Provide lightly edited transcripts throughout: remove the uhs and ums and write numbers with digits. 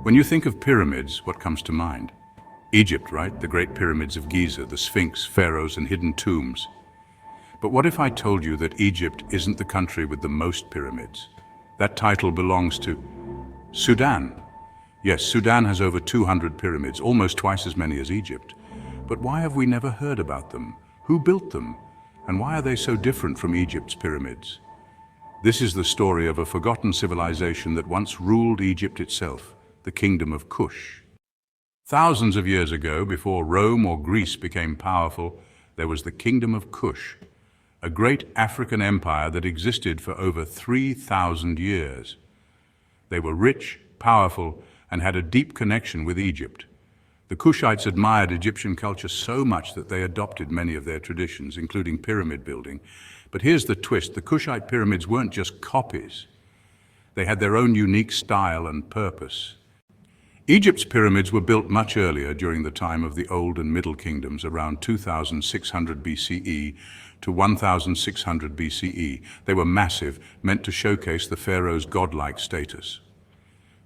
When you think of pyramids, what comes to mind? Egypt, right? The Great Pyramids of Giza, the Sphinx, pharaohs, and hidden tombs. But what if I told you that Egypt isn't the country with the most pyramids? That title belongs to Sudan. Yes, Sudan has over 200 pyramids, almost twice as many as Egypt. But why have we never heard about them? Who built them? And why are they so different from Egypt's pyramids? This is the story of a forgotten civilization that once ruled Egypt itself, the Kingdom of Kush. Thousands of years ago, before Rome or Greece became powerful, there was the Kingdom of Kush, a great African empire that existed for over 3,000 years. They were rich, powerful, and had a deep connection with Egypt. The Kushites admired Egyptian culture so much that they adopted many of their traditions, including pyramid building. But here's the twist: the Kushite pyramids weren't just copies. They had their own unique style and purpose. Egypt's pyramids were built much earlier, during the time of the Old and Middle Kingdoms, around 2600 BCE to 1600 BCE. They were massive, meant to showcase the pharaoh's godlike status.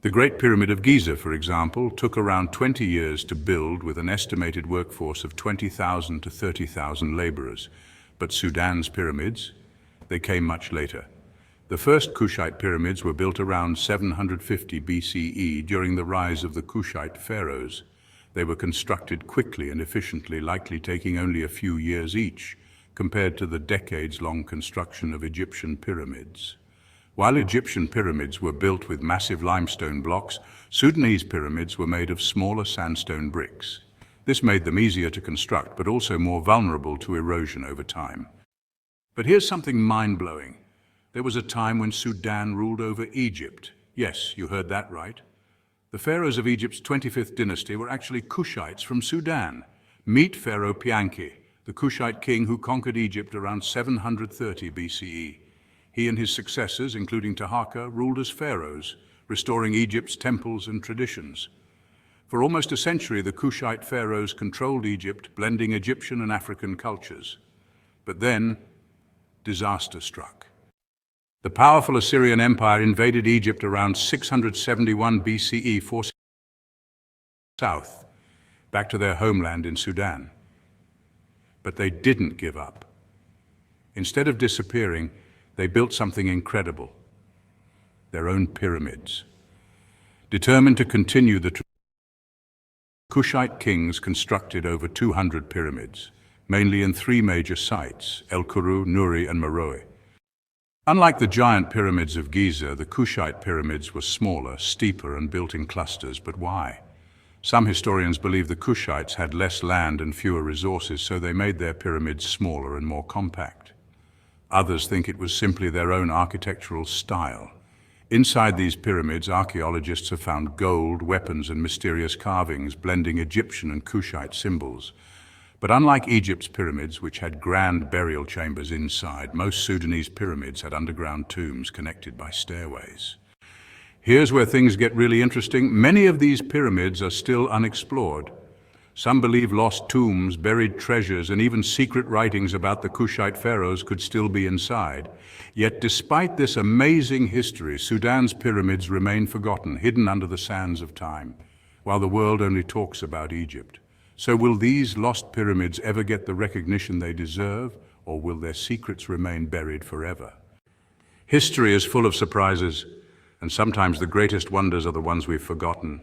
The Great Pyramid of Giza, for example, took around 20 years to build, with an estimated workforce of 20,000 to 30,000 laborers. But Sudan's pyramids, they came much later. The first Kushite pyramids were built around 750 BCE during the rise of the Kushite Pharaohs. They were constructed quickly and efficiently, likely taking only a few years each, compared to the decades-long construction of Egyptian pyramids. While Egyptian pyramids were built with massive limestone blocks, Sudanese pyramids were made of smaller sandstone bricks. This made them easier to construct, but also more vulnerable to erosion over time. But here's something mind-blowing. There was a time when Sudan ruled over Egypt. Yes, you heard that right. The pharaohs of Egypt's 25th dynasty were actually Kushites from Sudan. Meet Pharaoh Pianki, the Kushite king who conquered Egypt around 730 BCE. He and his successors, including Taharqa, ruled as pharaohs, restoring Egypt's temples and traditions. For almost a century, the Kushite pharaohs controlled Egypt, blending Egyptian and African cultures. But then, disaster struck. The powerful Assyrian Empire invaded Egypt around 671 BCE, forcing south, back to their homeland in Sudan. But they didn't give up. Instead of disappearing, they built something incredible: their own pyramids. Determined to continue the tradition, Kushite kings constructed over 200 pyramids, mainly in three major sites: El Kuru, Nuri, and Meroe. Unlike the giant pyramids of Giza, the Kushite pyramids were smaller, steeper, and built in clusters. But why? Some historians believe the Kushites had less land and fewer resources, so they made their pyramids smaller and more compact. Others think it was simply their own architectural style. Inside these pyramids, archaeologists have found gold, weapons, and mysterious carvings, blending Egyptian and Kushite symbols. But unlike Egypt's pyramids, which had grand burial chambers inside, most Sudanese pyramids had underground tombs connected by stairways. Here's where things get really interesting. Many of these pyramids are still unexplored. Some believe lost tombs, buried treasures, and even secret writings about the Kushite pharaohs could still be inside. Yet despite this amazing history, Sudan's pyramids remain forgotten, hidden under the sands of time, while the world only talks about Egypt. So will these lost pyramids ever get the recognition they deserve, or will their secrets remain buried forever? History is full of surprises, and sometimes the greatest wonders are the ones we've forgotten.